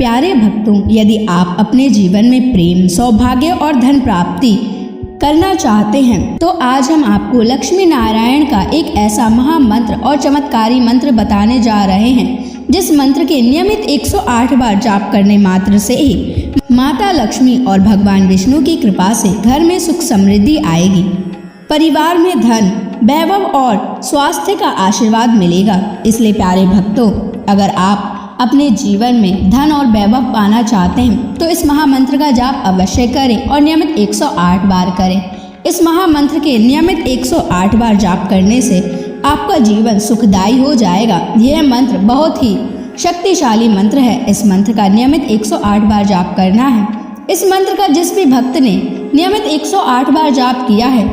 प्यारे भक्तों, यदि आप अपने जीवन में प्रेम, सौभाग्य और धन प्राप्ति करना चाहते हैं तो आज हम आपको लक्ष्मी नारायण का एक ऐसा महामंत्र और चमत्कारी मंत्र बताने जा रहे हैं जिस मंत्र के नियमित 108 बार जाप करने मात्र से ही माता लक्ष्मी और भगवान विष्णु की कृपा से घर में सुख समृद्धि आएगी, परिवार में धन, वैभव और स्वास्थ्य का आशीर्वाद मिलेगा। इसलिए प्यारे भक्तों, अगर आप अपने जीवन में धन और वैभव पाना चाहते हैं तो इस महामंत्र का जाप अवश्य करें और नियमित 108 बार करें। इस महामंत्र के नियमित 108 बार जाप करने से आपका जीवन सुखदायी हो जाएगा। यह मंत्र बहुत ही शक्तिशाली मंत्र है। इस मंत्र का नियमित 108 बार जाप करना है। इस मंत्र का जिस भी भक्त ने नियमित 108 बार जाप किया है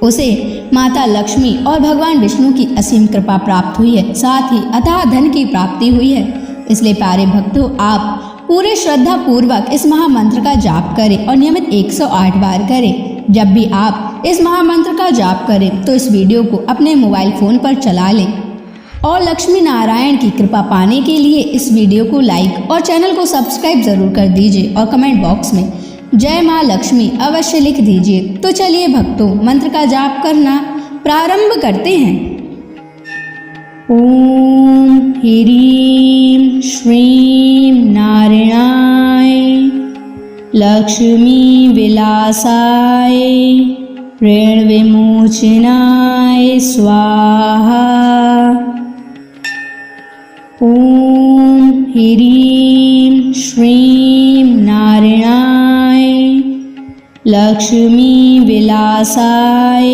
उसे माता लक्ष्मी और भगवान विष्णु की असीम कृपा प्राप्त हुई है, साथ ही अथाह धन की प्राप्ति हुई है। इसलिए प्यारे भक्तों, आप पूरे श्रद्धा पूर्वक इस महामंत्र का जाप करें और नियमित 108 बार करें। जब भी आप इस महामंत्र का जाप करें तो इस वीडियो को अपने मोबाइल फोन पर चला लें और लक्ष्मी नारायण की कृपा पाने के लिए इस वीडियो को लाइक और चैनल को सब्सक्राइब जरूर कर दीजिए और कमेंट बॉक्स में जय माँ लक्ष्मी अवश्य लिख दीजिए। तो चलिए भक्तों, मंत्र का जाप करना प्रारंभ करते हैं। ओम ह्रीं श्रीं नारायणाय लक्ष्मी विलासाय ऋण विमोचनाय स्वाहा। ओम ह्रीं श्रीं नारायणाय लक्ष्मी विलासाय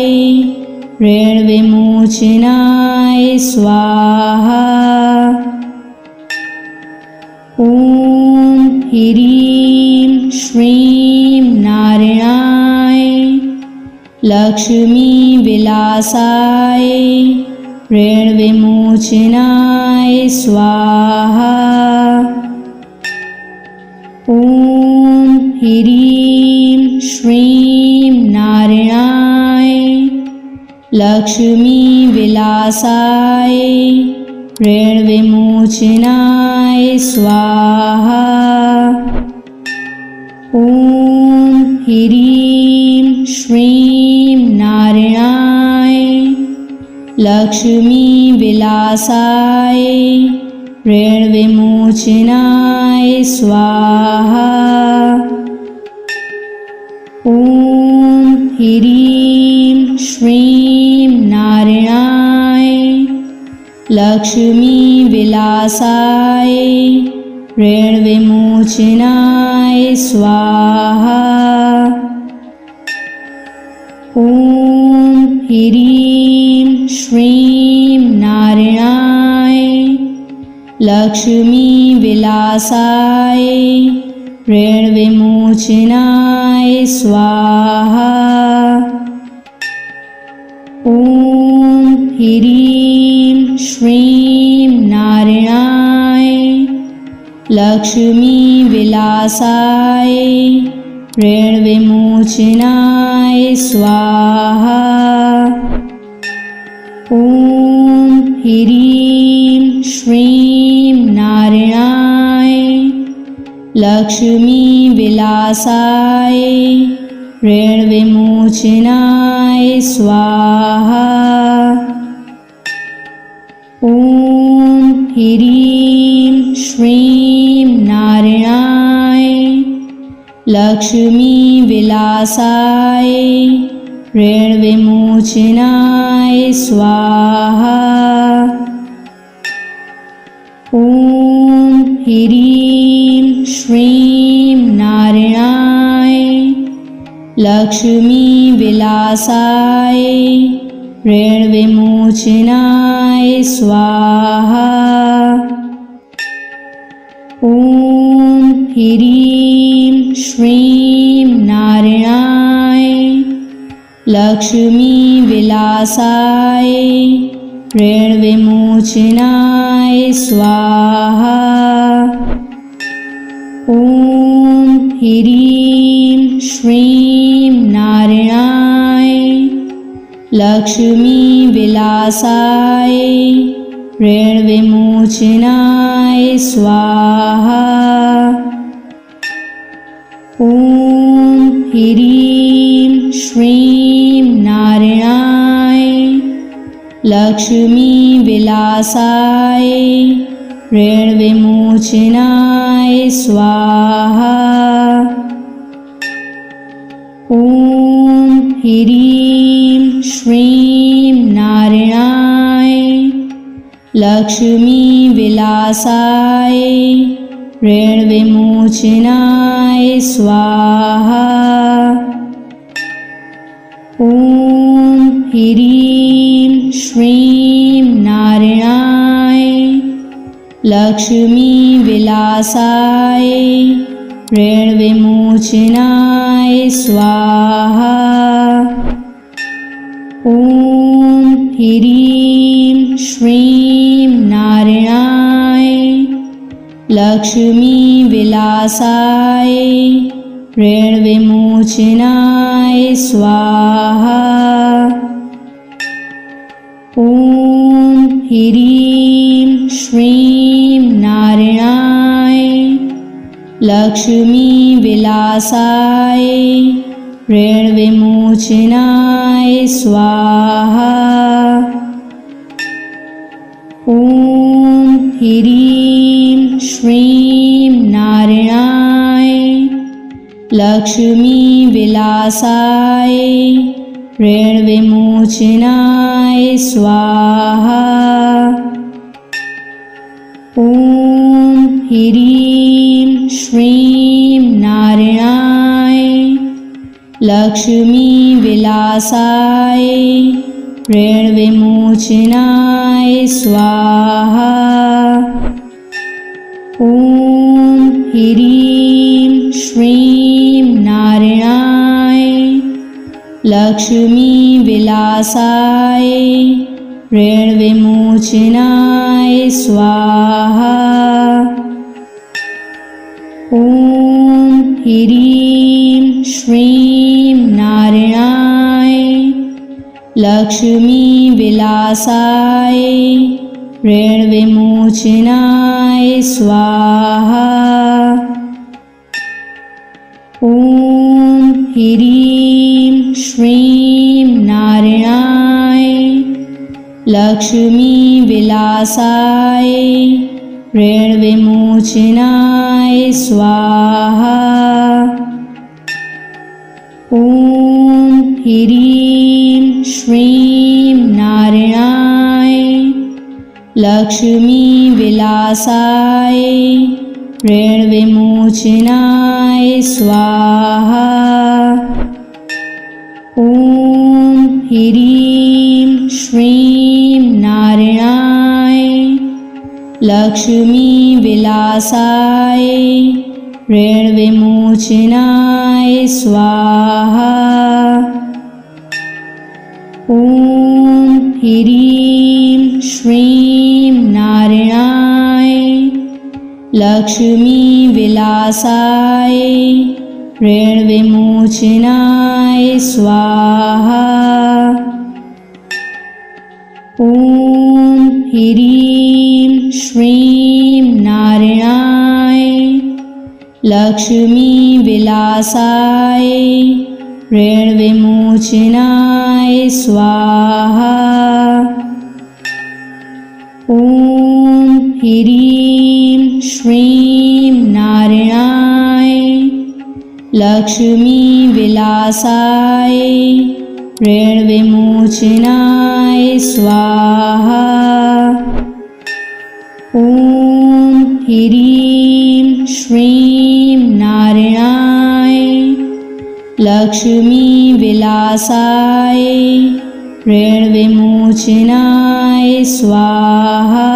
ऋण विमोचनाय स्वाहा। ओम ह्रीं श्रीं नारायणाय लक्ष्मी विलासाय ऋण विमोचनाय स्वाहा। ओम ह्रीं श्रीं नारायणाय लक्ष्मी विलासाय ऋण विमोचनाय स्वाहा। ओम ह्रीं श्रीं नारायणाय लक्ष्मी विलासाय ऋण विमोचनाय स्वाहा। ओम ह्रीं श्रीं नारायणाय लक्ष्मी विलासाय ऋण विमोचनाय स्वाहा। ओम ह्रीं श्रीं नारायणाय लक्ष्मी विलासाय ऋण विमोचनाय स्वाहा। ओम ह्रीं श्रीं नारायणाय लक्ष्मी विलासाय ऋण विमोचनाय स्वाहा। ओम ह्रीं श्रीं नारायणाय लक्ष्मी विलासाय ऋण विमोचनाय स्वाहा। ओम ह्रीं श्रीं नारायणाय लक्ष्मी विलासाय ऋण विमोचनाय स्वाहा। ओम ह्रीं श्रीं नारायणाय लक्ष्मी विलासाय ऋण विमोचनाय स्वाहा। ओम ह्रीं श्रीं नारायणाय लक्ष्मी विलासाय ऋण विमोचनाय स्वाहा। ओम ह्रीं श्रीं नारायणाय लक्ष्मी विलासाय ऋण विमोचनाय स्वाहा। ॐ ह्रीं श्रीं नारायणाय लक्ष्मी विलासाय ऋण विमोचनाय स्वाहा। ॐ ह्रीं श्रीं नारायणाय लक्ष्मी विलासाय ऋण विमोचनाय स्वाहा। ॐ ह्रीं श्रीं नारायणाय लक्ष्मी विलासाय ऋण विमोचनाय स्वाहा। ॐ ह्रीं श्रीं नारायणाय लक्ष्मी विलासाय ऋण विमोचनाय स्वाहा। ॐ ह्रीं श्रीं नारायणाय लक्ष्मी विलासाय ऋण विमोचनाय स्वाहा। ॐ ह्रीं श्रीं नारायणाय लक्ष्मी विलासाय ऋण विमोचनाय स्वाहा। ॐ ह्रीं श्रीं नारायणाय लक्ष्मी विलासाय ऋण विमोचनाय स्वाहा। ॐ ह्रीं श्रीं नारायणाय लक्ष्मी विलासाय ऋण विमोचनाय स्वाहा। ॐ ह्रीं श्रीं नारायणाय लक्ष्मी विलासाय ऋण विमोचनाय स्वाहा। ॐ ह्रीं श्रीं नारायणाय लक्ष्मी विलासाय ऋण विमोचनाय स्वाहा। ॐ ह्रीं श्रीं नारायणाय लक्ष्मी विलासाय ऋण विमोचनाय स्वाहा। ॐ ह्रीं श्रीं नारायणाय लक्ष्मी विलासाय ऋण विमोचनाय स्वाहा। ॐ ह्रीं श्रीं नारायणाय लक्ष्मी विलासाय ऋण विमोचनाय स्वाहा। ॐ ह्रीं श्रीं नारायणाय लक्ष्मी विलासाय ऋण विमोचनाय स्वाहा। ॐ ह्रीं श्रीं नारायणाय लक्ष्मी विलासाय ऋण विमोचनाय स्वाहा। ॐ ह्रीं श्रीं नारायणाय लक्ष्मी विलासाय ऋण विमोचनाय स्वाहा।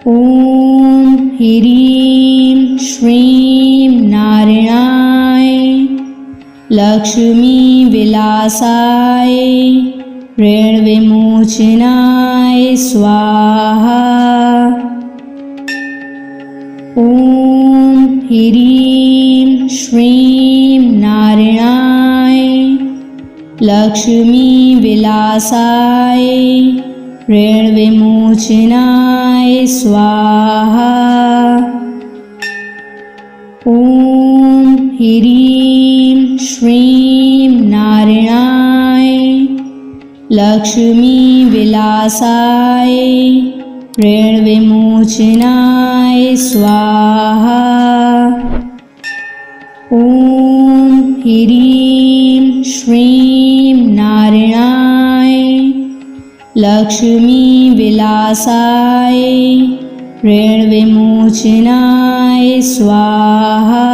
ॐ ह्रीं श्रीं नारायणाय लक्ष्मी विलासाय ऋण विमोचनाय स्वाहा। ॐ ह्रीं श्रीं नारायणाय लक्ष्मी विलासाय ऋणविमोचनाय स्वाहा। ॐ ह्रीं श्रीं नारायणाय लक्ष्मीविलासाय ऋणविमोचनाय स्वाहा। ॐ ह्रीं श्रीं नारायणाय लक्ष्मीविलासाय ऋणविमोचनाय स्वाहा।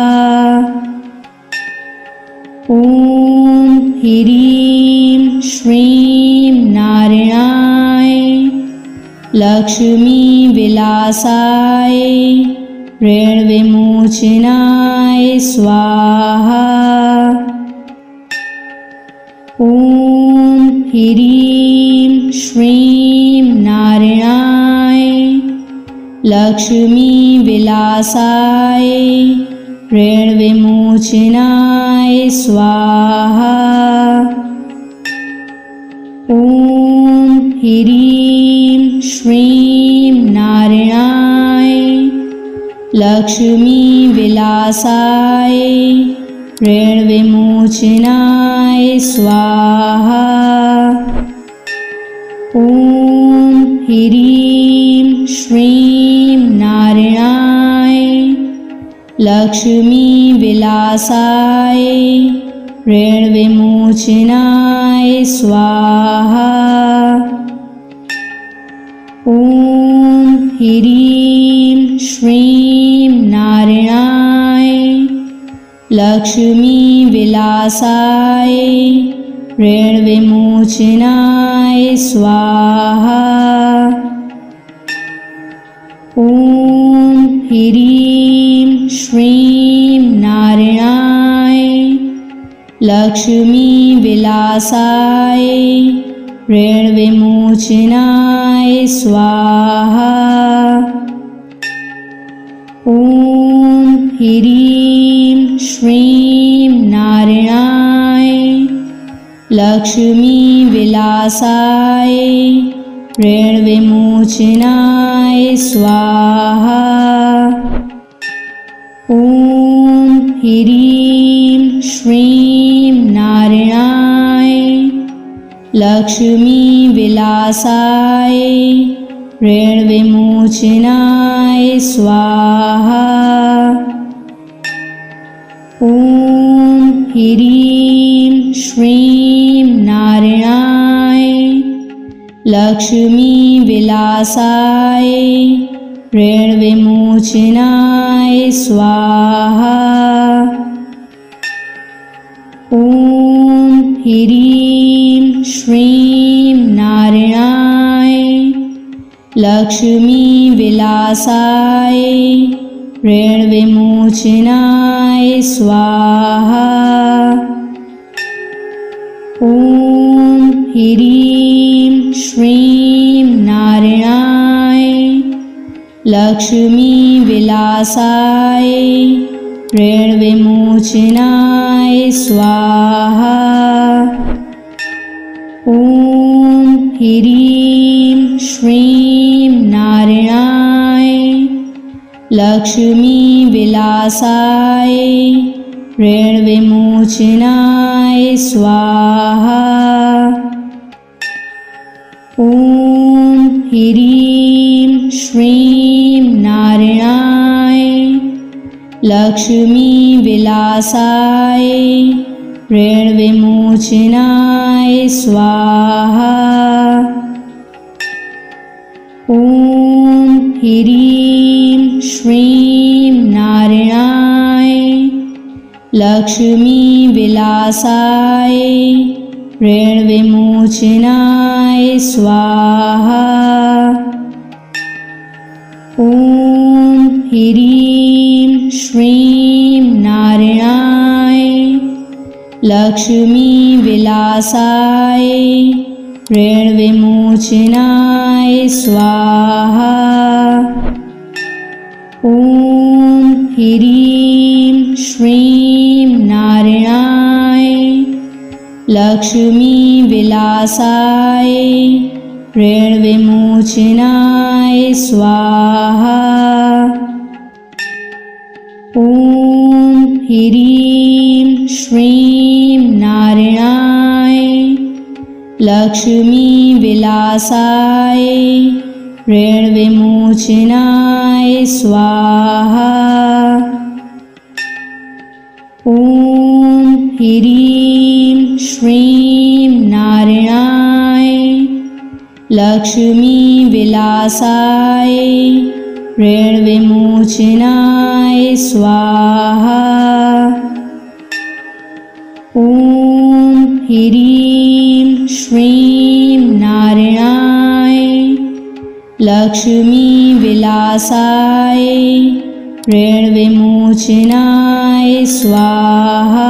ॐ ह्रीं श्रीं नारायणाय लक्ष्मीविलासाय ऋणविमोचनाय स्वाहा। ॐ ह्रीं श्रीं नारायणाय लक्ष्मीविलासाय ऋणविमोचनाय स्वाहा। ॐ ह्रीं श्रीं नारायणाय लक्ष्मीविलासाय ऋणविमोचनाय स्वाहा। ॐ ह्रीं श्रीं नारायणाय लक्ष्मीविलासाय ऋणविमोचनाय स्वाहा। ॐ ह्रीं श्रीं नारायणाय लक्ष्मीविलासाय ऋणविमोचनाय स्वाहा। ॐ ह्रीं श्रीं नारायणाय लक्ष्मीविलासाय ऋणविमोचनाय स्वाहा। ॐ ह्रीं श्रीं नारायणाय लक्ष्मीविलासाय ऋणविमोचनाय स्वाहा। ॐ ह्रीं श्रीं नारायणाय लक्ष्मीविलासाय ऋणविमोचनाय स्वाहा। ॐ ह्रीं श्रीं नारायणाय लक्ष्मीविलासाय ऋणविमोचनाय स्वाहा। ॐ ह्रीं श्रीं नारायणाय लक्ष्मीविलासाय ऋणविमोचनाय स्वाहा। ॐ ह्रीं श्रीं नारायणाय लक्ष्मीविलासाय ऋणविमोचनाय स्वाहा। ॐ ह्रीं श्रीं नारायणाय लक्ष्मीविलासाय ऋणविमोचनाय स्वाहा। ॐ ह्रीं श्रीं नारायणाय लक्ष्मीविलासाय ऋणविमोचनाय स्वाहा। ॐ ह्रीं श्रीं नारायणाय लक्ष्मीविलासाय ऋणविमोचनाय स्वाहा। ॐ ह्रीं श्रीं नारायणाय लक्ष्मीविलासाय ऋणविमोचनाय स्वाहा। ॐ ह्रीं श्रीं नारायणाय लक्ष्मीविलासाय ऋणविमोचनाय स्वाहा। ॐ ह्रीं श्रीं नारायणाय लक्ष्मीविलासाय ऋणविमोचनाय स्वाहा। ॐ ह्रीं श्रीं नारायणाय लक्ष्मीविलासाय ऋणविमोचनाय स्वाहा। ॐ ह्रीं श्रीं नारायणाय लक्ष्मीविलासाय ऋणविमोचनाय स्वाहा।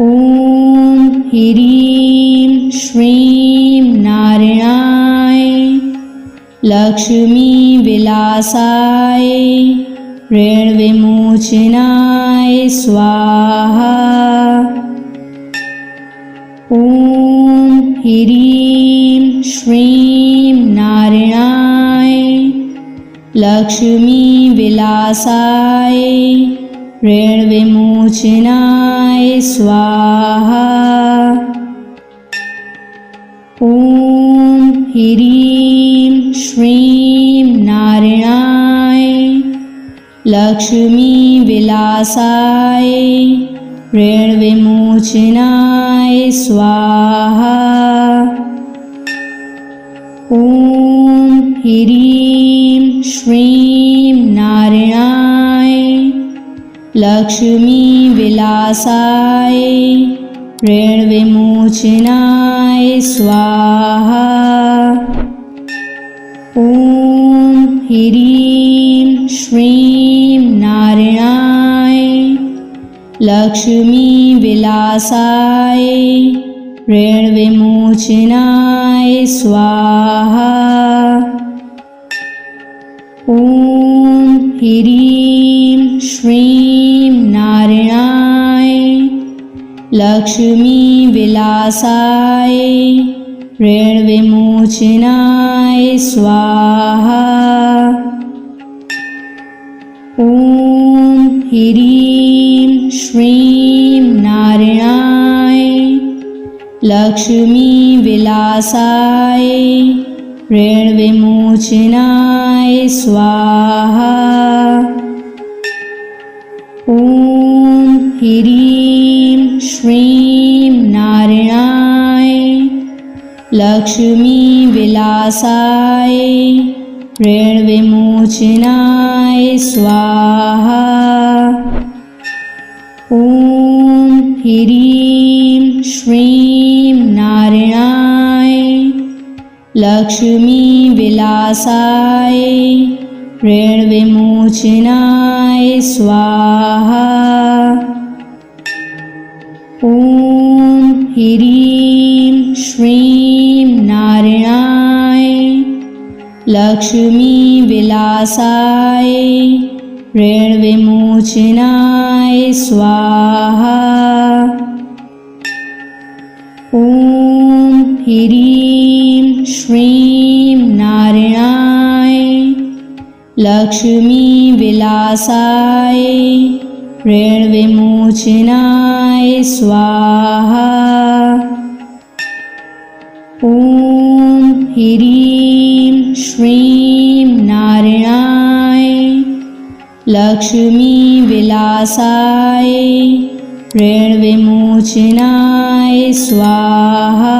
ॐ ह्रीं श्रीं नारायणाय लक्ष्मीविलासाय ऋणविमोचनाय स्वाहा। ॐ ह्रीं श्रीं नारायणाय लक्ष्मीविलासाय ऋणविमोचनाय स्वाहा। ॐ ह्रीं श्रीं नारायणाय लक्ष्मीविलासाय ऋणविमोचनाय स्वाहा। ॐ ह्रीं श्रीं नारायणाय लक्ष्मीविलासाय ऋणविमोचनाय स्वाहा। ॐ ह्रीं श्रीं नारायणाय लक्ष्मीविलासाय ऋणविमोचनाय स्वाहा। ॐ ह्रीं श्रीं नारायणाय लक्ष्मीविलासाय ऋणविमोचनाय स्वाहा। ॐ ह्रीं श्रीं नारायणाय लक्ष्मीविलासाय ऋणविमोचनाय स्वाहा। ॐ ह्रीं श्रीं नारायणाय लक्ष्मीविलासाय ऋणविमोचनाय स्वाहा। ॐ ह्रीं श्रीं नारायणाय लक्ष्मीविलासाय ऋणविमोचनाय स्वाहा। ॐ ह्रीं श्रीं नारायणाय लक्ष्मीविलासाय ऋणविमोचनाय स्वाहा। ॐ ह्रीं श्रीं नारायणाय लक्ष्मीविलासाय ऋणविमोचनाय स्वाहा। ॐ ह्रीं श्रीं नारायणाय लक्ष्मीविलासाय ऋणविमोचनाय स्वाहा।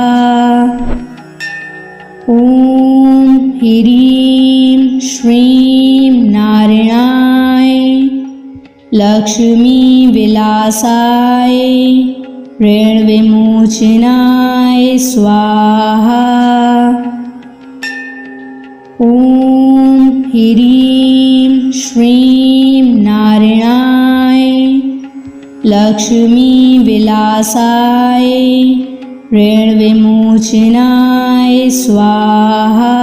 ॐ ह्रीं श्रीं नारायणाय लक्ष्मीविलासाय ऋणविमोचनाय स्वाहा। ॐ ह्रीं श्रीं नारायणाय लक्ष्मीविलासाय ऋणविमोचनाय स्वाहा।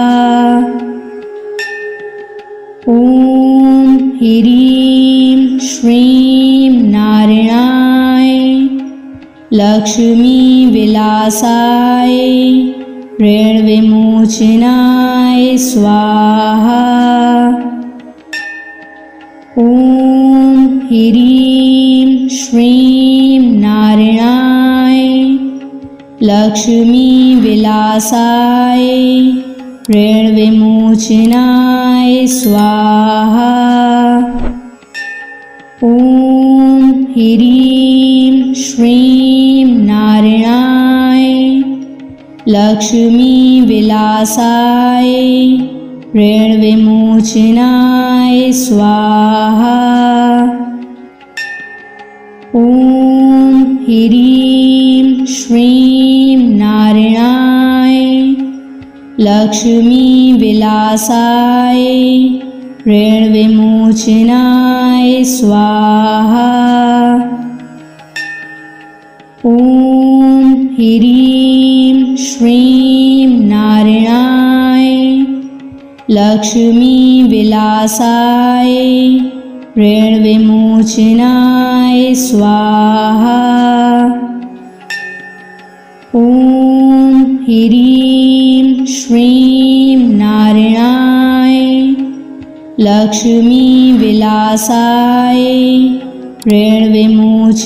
ॐ ह्रीं श्रीं नारायणाय लक्ष्मीविलासाय ऋणविमोचनाय स्वाहा। ॐ ह्रीं श्रीं नारायणाय लक्ष्मीविलासाय ऋणविमोचनाय स्वाहा। ॐ ह्रीं श्रीं नारायणाय लक्ष्मीविलासाय ऋणविमोचनाय स्वाहा। ॐ ह्रीं श्रीं नारायणाय लक्ष्मीविलासाय ऋणविमोचनाय स्वाहा। ॐ ह्रीं श्रीं नारायणाय लक्ष्मीविलासाय ऋणविमोचनाय स्वाहा। ॐ ह्रीं श्रीं नारायणाय लक्ष्मीविलासाय ऋणविमोचनाय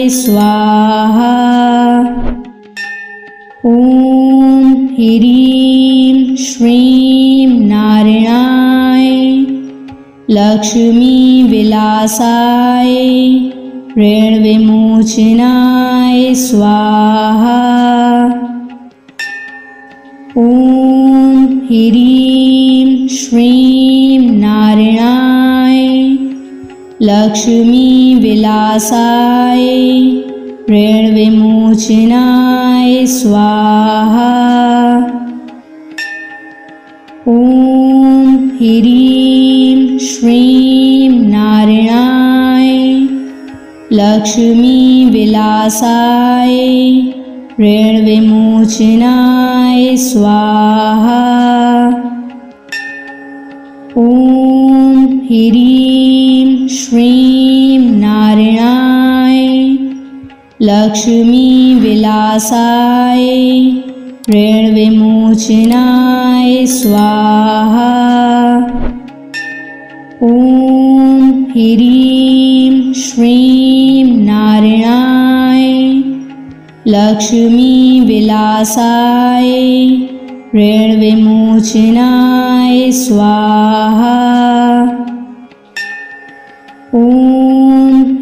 स्वाहा। ॐ ह्रीं श्रीं नारायणाय लक्ष्मीविलासाय ऋणविमोचनाय स्वाहा। ॐ ह्रीं श्रीं नारायणाय लक्ष्मीविलासाय ऋणविमोचनाय स्वाहा। ॐ ह्रीं श्रीं नारायणाय लक्ष्मीविलासाय ऋणविमोचनाय स्वाहा। ॐ ह्रीं श्रीं नारायणाय लक्ष्मीविलासाय ऋणविमोचनाय स्वाहा। ॐ ह्रीं श्रीं नारायणाय लक्ष्मीविलासाय ऋणविमोचनाय स्वाहा। ॐ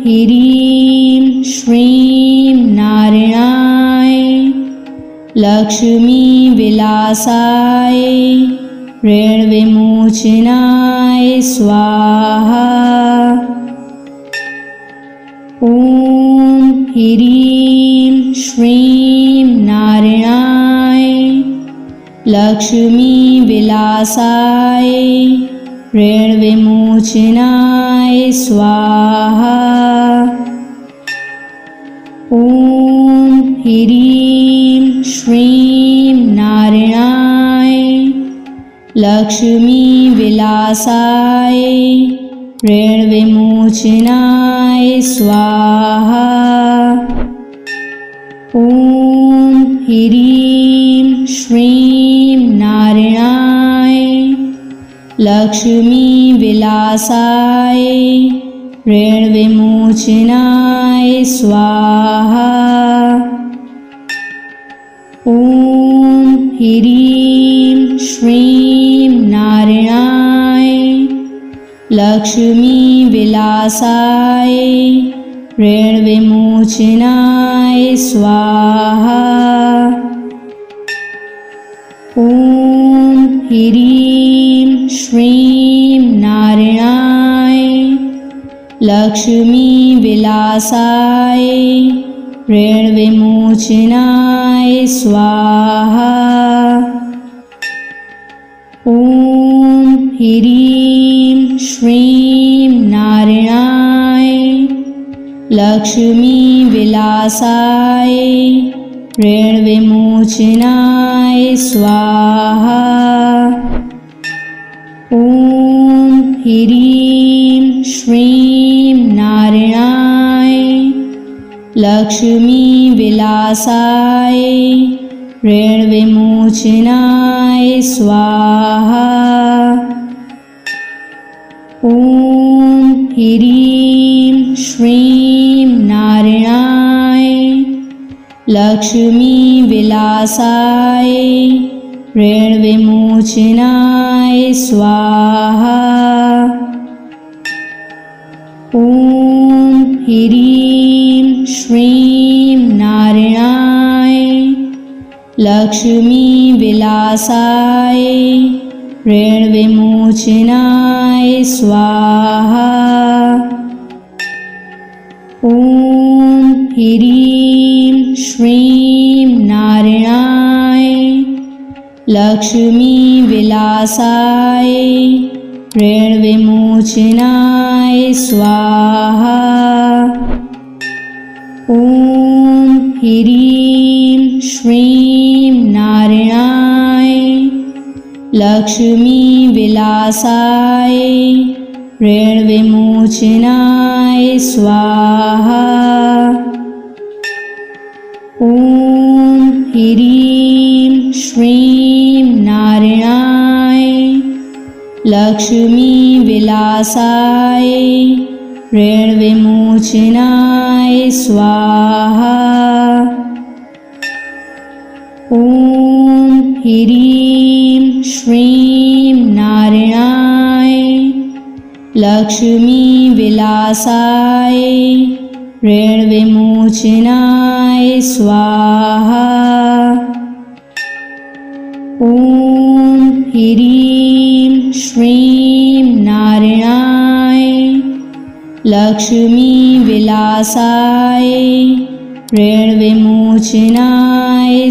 ह्रीं श्रीं नारायणाय लक्ष्मीविलासाय ऋणविमोचनाय स्वाहा। ॐ ह्रीं श्रीं नारायणाय लक्ष्मीविलासाय ऋणविमोचनाय स्वाहा। ॐ ह्रीं श्रीं नारायणाय लक्ष्मीविलासाय ऋणविमोचनाय स्वाहा। ॐ ह्रीं श्रीं नारायणाय लक्ष्मीविलासाय ऋणविमोचनाय स्वाहा। ॐ ह्रीं श्रीं नारायणाय लक्ष्मीविलासाय ऋणविमोचनाय स्वाहा। ॐ ह्रीं श्रीं नारायणाय लक्ष्मीविलासाय ऋणविमोचनाय स्वाहा। ॐ ह्रीं श्रीं नारायणाय लक्ष्मीविलासाय ऋणविमोचनाय स्वाहा। ॐ ह्रीं श्रीं नारायणाय लक्ष्मीविलासाय ऋणविमोचनाय स्वाहा। ॐ ह्रीं श्रीं नारायणाय लक्ष्मीविलासाय ऋणविमोचनाय स्वाहा। ॐ ह्रीं श्रीं नारायणाय लक्ष्मीविलासाय ऋणविमोचनाय स्वाहा। ॐ ह्रीं श्रीं नारायणाय लक्ष्मीविलासाय ऋणविमोचनाय स्वाहा। ॐ ह्रीं श्रीं नारायणाय लक्ष्मीविलासाय ऋणविमोचनाय स्वाहा। ॐ ह्रीं श्रीं नारायणाय लक्ष्मीविलासाय ऋणविमोचनाय स्वाहा। ॐ ह्रीं श्रीं नारायणाय लक्ष्मीविलासाय ऋणविमोचनाय स्वाहा। ॐ ह्रीं श्रीं नारायणाय लक्ष्मीविलासाय ऋणविमोचनाय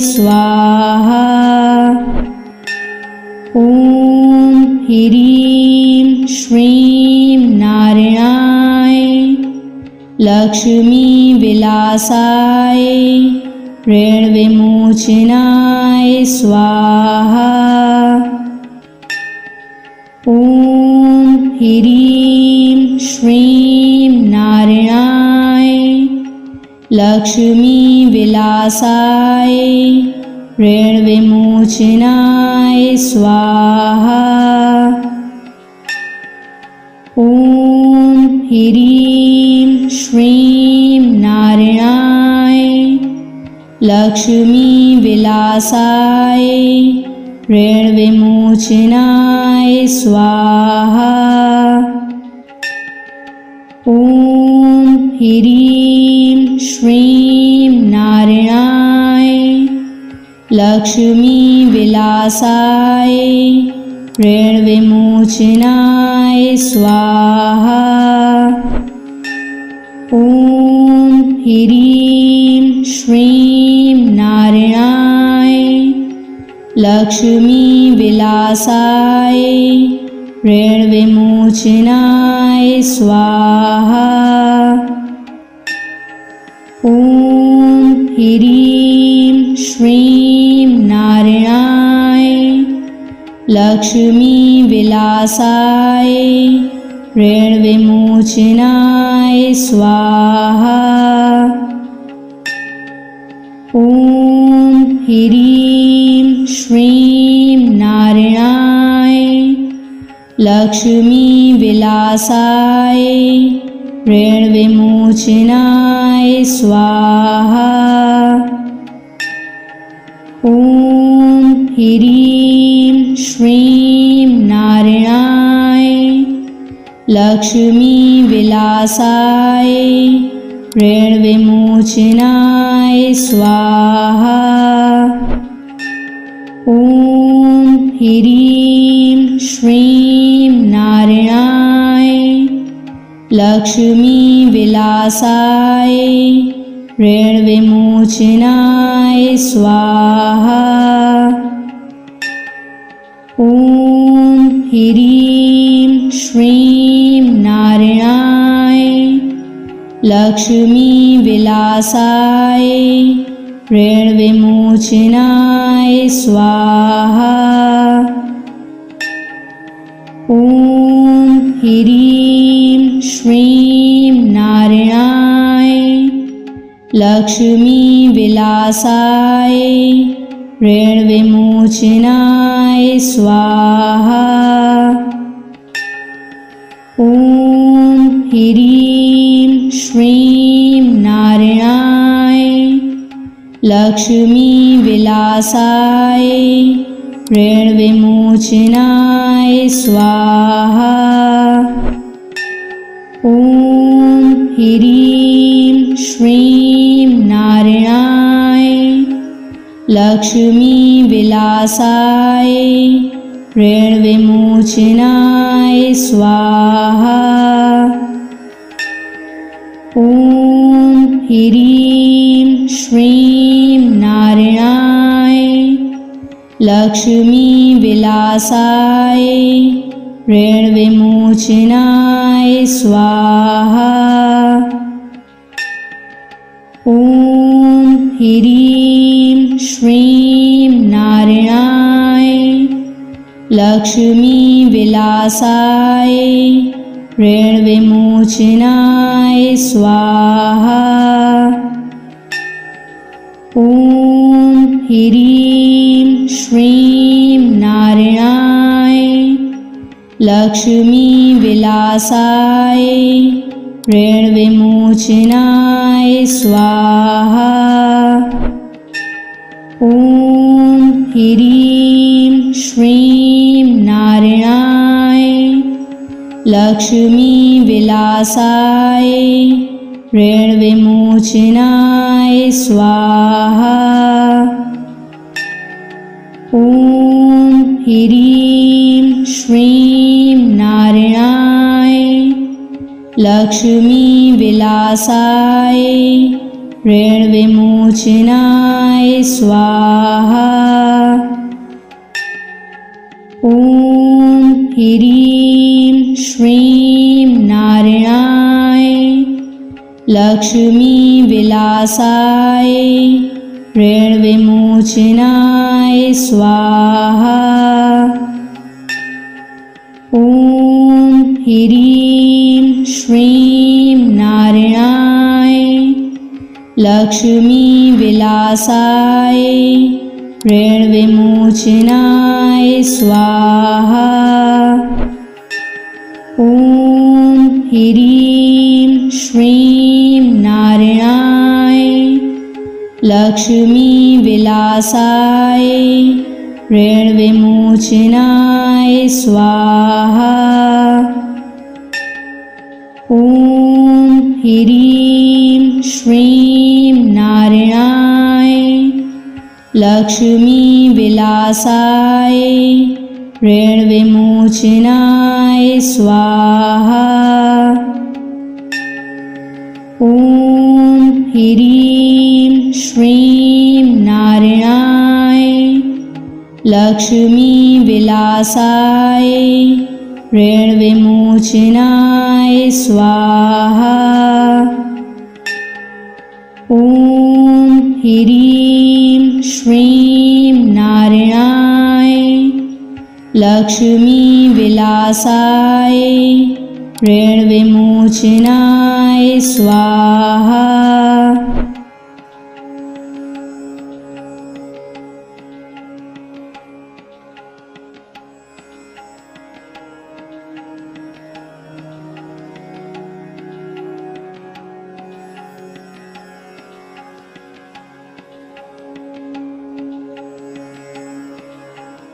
स्वाहा। ॐ ह्रीं श्रीं नारायणाय लक्ष्मीविलासाय ऋणविमोचनाय स्वाहा। ॐ ह्रीं श्रीं नारायणाय लक्ष्मीविलासाय ऋणविमोचनाय स्वाहा। ॐ ह्रीं श्रीं नारायणाय लक्ष्मीविलासाय ऋणविमोचनाय स्वाहा। ॐ ह्रीं श्रीं नारायणाय लक्ष्मीविलासाय ऋणविमोचनाय स्वाहा। ॐ ह्रीं श्रीं नारायणाय लक्ष्मीविलासाय ऋणविमोचनाय स्वाहा। ॐ ह्रीं श्रीं नारायणाय लक्ष्मीविलासाय ऋणविमोचनाय स्वाहा। ॐ ह्रीं श्रीं नारायणाय लक्ष्मीविलासाय ऋणविमोचनाय स्वाहा। ॐ ह्रीं श्रीं नारायणाय लक्ष्मीविलासाय ऋणविमोचनाय स्वाहा। ॐ ह्रीं श्रीं नारायणाय लक्ष्मीविलासाय ऋणविमोचनाय स्वाहा। ॐ ह्रीं श्रीं नारायणाय लक्ष्मीविलासाय ऋणविमोचनाय स्वाहा। ॐ ह्रीं श्रीं नारायणाय लक्ष्मीविलासाय ऋणविमोचनाय स्वाहा। ॐ ह्रीं श्रीं नारायणाय लक्ष्मीविलासाय ऋणविमोचनाय स्वाहा। ॐ ह्रीं श्रीं नारायणाय लक्ष्मीविलासाय ऋणविमोचनाय स्वाहा। ॐ ह्रीं श्रीं नारायणाय लक्ष्मीविलासाय ऋणविमोचनाय स्वाहा। ॐ ह्रीं श्रीं नारायणाय लक्ष्मीविलासाय ऋणविमोचनाय स्वाहा। ॐ ह्रीं श्रीं नारायणाय लक्ष्मीविलासाय ऋणविमोचनाय स्वाहा। ॐ ह्रीं श्रीं नारायणाय लक्ष्मीविलासाय ऋणविमोचनाय स्वाहा। ॐ ह्रीं श्रीं नारायणाय लक्ष्मीविलासाय ऋणविमोचनाय स्वाहा। ॐ ह्रीं श्रीं नारायणाय लक्ष्मीविलासाय ऋणविमोचनाय स्वाहा। ॐ ह्रीं श्रीं नारायणाय लक्ष्मीविलासाय ऋणविमोचनाय स्वाहा। ॐ ह्रीं श्रीं नारायणाय लक्ष्मीविलासाय ऋणविमोचनाय स्वाहा। ॐ ह्रीं श्रीं नारायणाय लक्ष्मीविलासाय ऋणविमोचनाय स्वाहा। ॐ ह्रीं श्रीं नारायणाय लक्ष्मीविलासाय ऋणविमोचनाय स्वाहा। ॐ ह्रीं श्रीं नारायणाय लक्ष्मीविलासाय ऋणविमोचनाय स्वाहा।